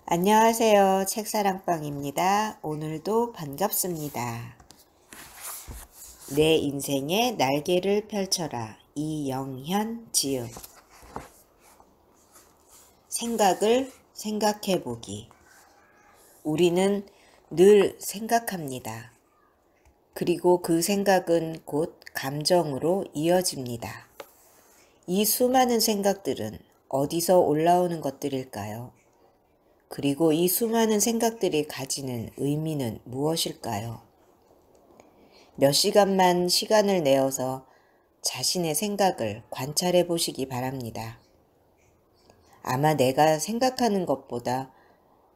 안녕하세요. 책사랑방입니다. 오늘도 반갑습니다. 내 인생의 날개를 펼쳐라. 이영현 지음. 생각을 생각해보기. 우리는 늘 생각합니다. 그리고 그 생각은 곧 감정으로 이어집니다. 이 수많은 생각들은 어디서 올라오는 것들일까요? 그리고 이 수많은 생각들이 가지는 의미는 무엇일까요? 몇 시간만 시간을 내어서 자신의 생각을 관찰해 보시기 바랍니다. 아마 내가 생각하는 것보다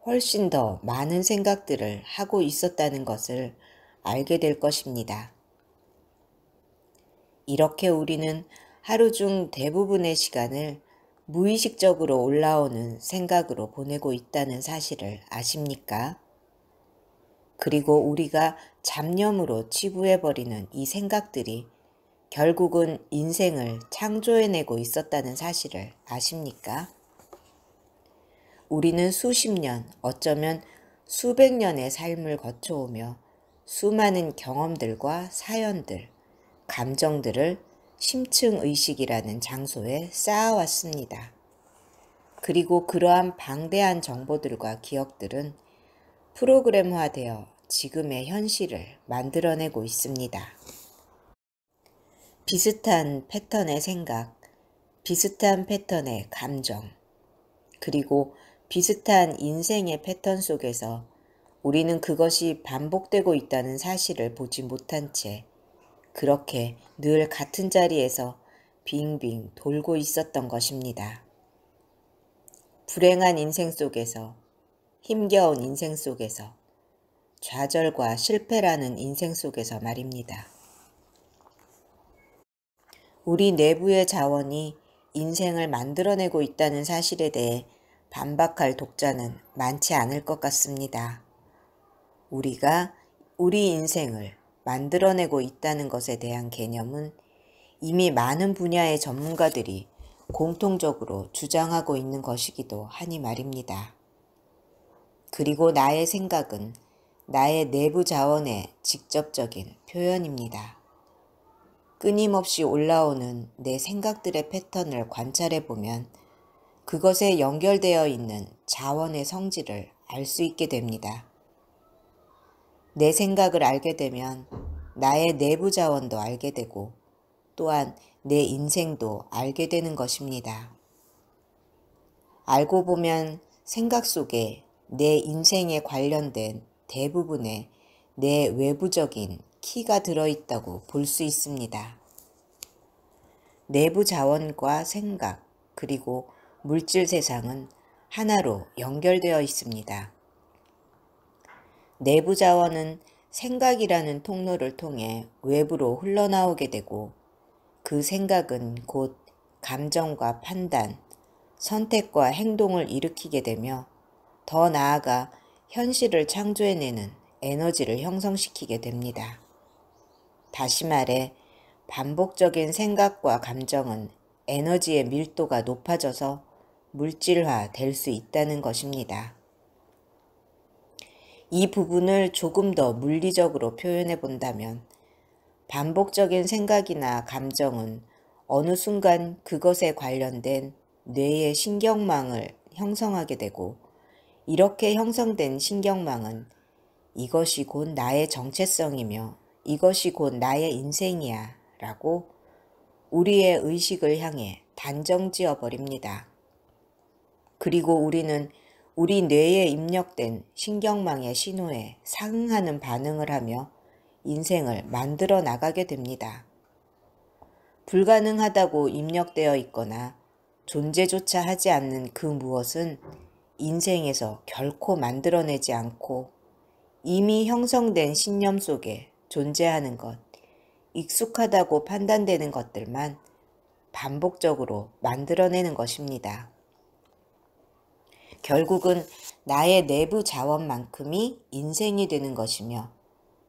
훨씬 더 많은 생각들을 하고 있었다는 것을 알게 될 것입니다. 이렇게 우리는 하루 중 대부분의 시간을 무의식적으로 올라오는 생각으로 보내고 있다는 사실을 아십니까? 그리고 우리가 잡념으로 치부해버리는 이 생각들이 결국은 인생을 창조해내고 있었다는 사실을 아십니까? 우리는 수십 년, 어쩌면 수백 년의 삶을 거쳐오며 수많은 경험들과 사연들, 감정들을 심층의식이라는 장소에 쌓아왔습니다. 그리고 그러한 방대한 정보들과 기억들은 프로그램화되어 지금의 현실을 만들어내고 있습니다. 비슷한 패턴의 생각, 비슷한 패턴의 감정, 그리고 비슷한 인생의 패턴 속에서 우리는 그것이 반복되고 있다는 사실을 보지 못한 채 그렇게 늘 같은 자리에서 빙빙 돌고 있었던 것입니다. 불행한 인생 속에서, 힘겨운 인생 속에서, 좌절과 실패라는 인생 속에서 말입니다. 우리 내부의 자원이 인생을 만들어내고 있다는 사실에 대해 반박할 독자는 많지 않을 것 같습니다. 우리가 우리 인생을 만들어내고 있다는 것에 대한 개념은 이미 많은 분야의 전문가들이 공통적으로 주장하고 있는 것이기도 하니 말입니다. 그리고 나의 생각은 나의 내부 자원의 직접적인 표현입니다. 끊임없이 올라오는 내 생각들의 패턴을 관찰해보면 그것에 연결되어 있는 자원의 성질을 알 수 있게 됩니다. 내 생각을 알게 되면 나의 내부 자원도 알게 되고 또한 내 인생도 알게 되는 것입니다. 알고 보면 생각 속에 내 인생에 관련된 대부분의 내 외부적인 키가 들어있다고 볼 수 있습니다. 내부 자원과 생각 그리고 물질 세상은 하나로 연결되어 있습니다. 내부 자원은 생각이라는 통로를 통해 외부로 흘러나오게 되고 그 생각은 곧 감정과 판단, 선택과 행동을 일으키게 되며 더 나아가 현실을 창조해내는 에너지를 형성시키게 됩니다. 다시 말해 반복적인 생각과 감정은 에너지의 밀도가 높아져서 물질화 될 수 있다는 것입니다. 이 부분을 조금 더 물리적으로 표현해 본다면 반복적인 생각이나 감정은 어느 순간 그것에 관련된 뇌의 신경망을 형성하게 되고 이렇게 형성된 신경망은 이것이 곧 나의 정체성이며 이것이 곧 나의 인생이야 라고 우리의 의식을 향해 단정지어 버립니다. 그리고 우리는 우리 뇌에 입력된 신경망의 신호에 상응하는 반응을 하며 인생을 만들어 나가게 됩니다. 불가능하다고 입력되어 있거나 존재조차 하지 않는 그 무엇은 인생에서 결코 만들어내지 않고 이미 형성된 신념 속에 존재하는 것, 익숙하다고 판단되는 것들만 반복적으로 만들어내는 것입니다. 결국은 나의 내부 자원만큼이 인생이 되는 것이며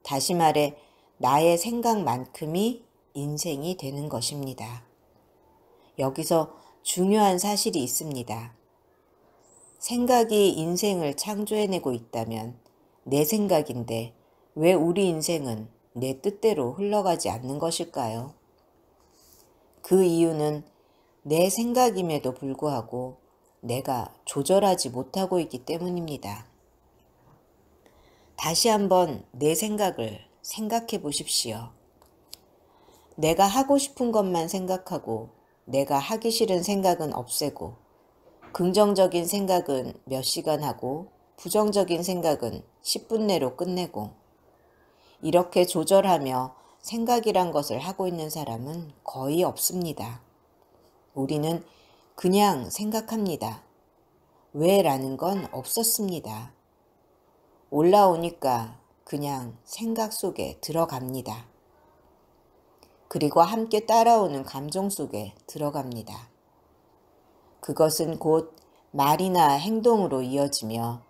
다시 말해 나의 생각만큼이 인생이 되는 것입니다. 여기서 중요한 사실이 있습니다. 생각이 인생을 창조해내고 있다면 내 생각인데 왜 우리 인생은 내 뜻대로 흘러가지 않는 것일까요? 그 이유는 내 생각임에도 불구하고 내가 조절하지 못하고 있기 때문입니다. 다시 한번 내 생각을 생각해 보십시오. 내가 하고 싶은 것만 생각하고 내가 하기 싫은 생각은 없애고 긍정적인 생각은 몇 시간 하고 부정적인 생각은 10분 내로 끝내고 이렇게 조절하며 생각이란 것을 하고 있는 사람은 거의 없습니다. 우리는 그냥 생각합니다. 왜라는 건 없었습니다. 올라오니까 그냥 생각 속에 들어갑니다. 그리고 함께 따라오는 감정 속에 들어갑니다. 그것은 곧 말이나 행동으로 이어지며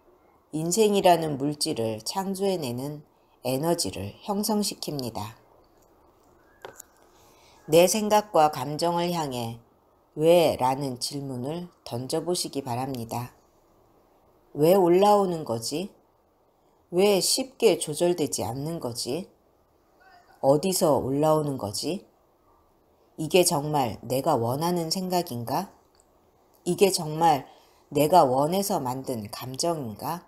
인생이라는 물질을 창조해내는 에너지를 형성시킵니다. 내 생각과 감정을 향해 왜? 라는 질문을 던져보시기 바랍니다. 왜 올라오는 거지? 왜 쉽게 조절되지 않는 거지? 어디서 올라오는 거지? 이게 정말 내가 원하는 생각인가? 이게 정말 내가 원해서 만든 감정인가?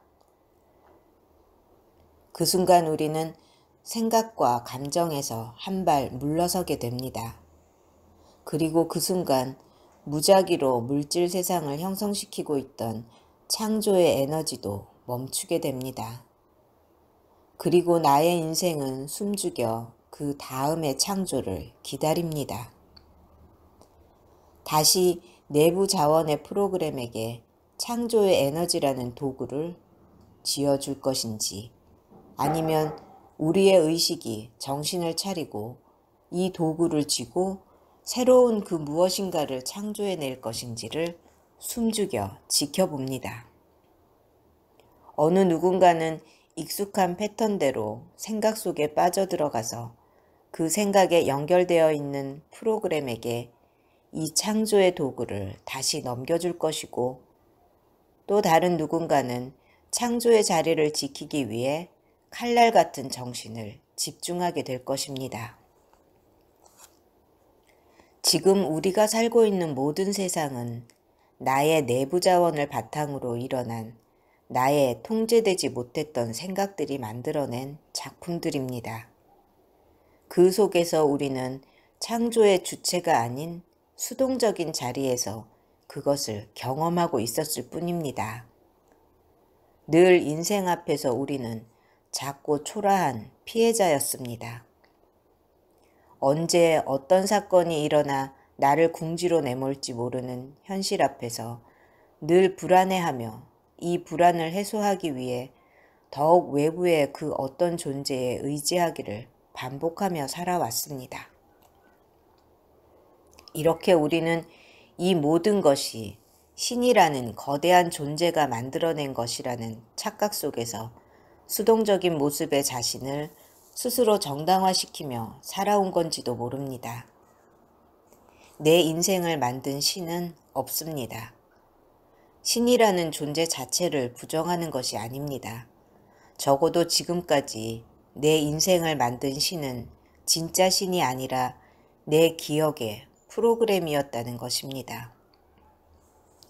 그 순간 우리는 생각과 감정에서 한 발 물러서게 됩니다. 그리고 그 순간 무작위로 물질 세상을 형성시키고 있던 창조의 에너지도 멈추게 됩니다. 그리고 나의 인생은 숨죽여 그 다음의 창조를 기다립니다. 다시 내부 자원의 프로그램에게 창조의 에너지라는 도구를 쥐어줄 것인지 아니면 우리의 의식이 정신을 차리고 이 도구를 쥐고 새로운 그 무엇인가를 창조해낼 것인지를 숨죽여 지켜봅니다. 어느 누군가는 익숙한 패턴대로 생각 속에 빠져들어가서 그 생각에 연결되어 있는 프로그램에게 이 창조의 도구를 다시 넘겨줄 것이고 또 다른 누군가는 창조의 자리를 지키기 위해 칼날 같은 정신을 집중하게 될 것입니다. 지금 우리가 살고 있는 모든 세상은 나의 내부 자원을 바탕으로 일어난 나의 통제되지 못했던 생각들이 만들어낸 작품들입니다. 그 속에서 우리는 창조의 주체가 아닌 수동적인 자리에서 그것을 경험하고 있었을 뿐입니다. 늘 인생 앞에서 우리는 작고 초라한 피해자였습니다. 언제 어떤 사건이 일어나 나를 궁지로 내몰지 모르는 현실 앞에서 늘 불안해하며 이 불안을 해소하기 위해 더욱 외부의 그 어떤 존재에 의지하기를 반복하며 살아왔습니다. 이렇게 우리는 이 모든 것이 신이라는 거대한 존재가 만들어낸 것이라는 착각 속에서 수동적인 모습의 자신을 스스로 정당화시키며 살아온 건지도 모릅니다. 내 인생을 만든 신은 없습니다. 신이라는 존재 자체를 부정하는 것이 아닙니다. 적어도 지금까지 내 인생을 만든 신은 진짜 신이 아니라 내 기억의 프로그램이었다는 것입니다.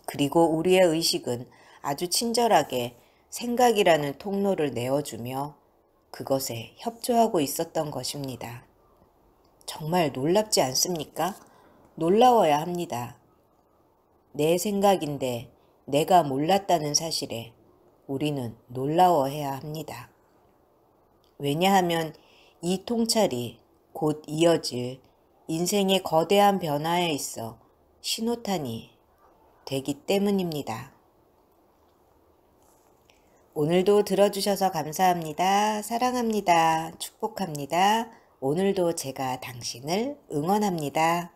그리고 우리의 의식은 아주 친절하게 생각이라는 통로를 내어주며 그것에 협조하고 있었던 것입니다. 정말 놀랍지 않습니까? 놀라워야 합니다. 내 생각인데 내가 몰랐다는 사실에 우리는 놀라워해야 합니다. 왜냐하면 이 통찰이 곧 이어질 인생의 거대한 변화에 있어 신호탄이 되기 때문입니다. 오늘도 들어주셔서 감사합니다. 사랑합니다. 축복합니다. 오늘도 제가 당신을 응원합니다.